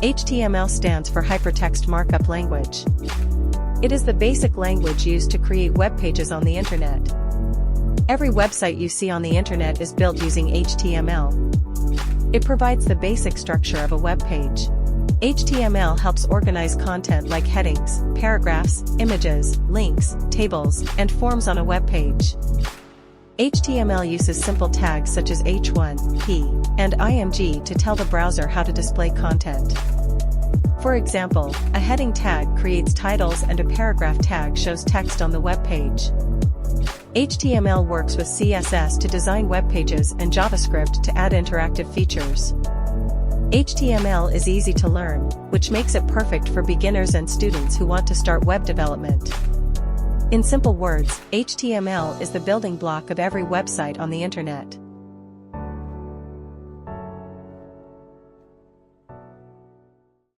HTML stands for Hypertext Markup Language. It is the basic language used to create web pages on the internet. Every website you see on the internet is built using HTML. It provides the basic structure of a web page. HTML helps organize content like headings, paragraphs, images, links, tables, and forms on a web page. HTML uses simple tags such as h1, p, and img to tell the browser how to display content. For example, a heading tag creates titles and a paragraph tag shows text on the web page. HTML works with CSS to design web pages and JavaScript to add interactive features. HTML is easy to learn, which makes it perfect for beginners and students who want to start web development. In simple words, HTML is the building block of every website on the internet.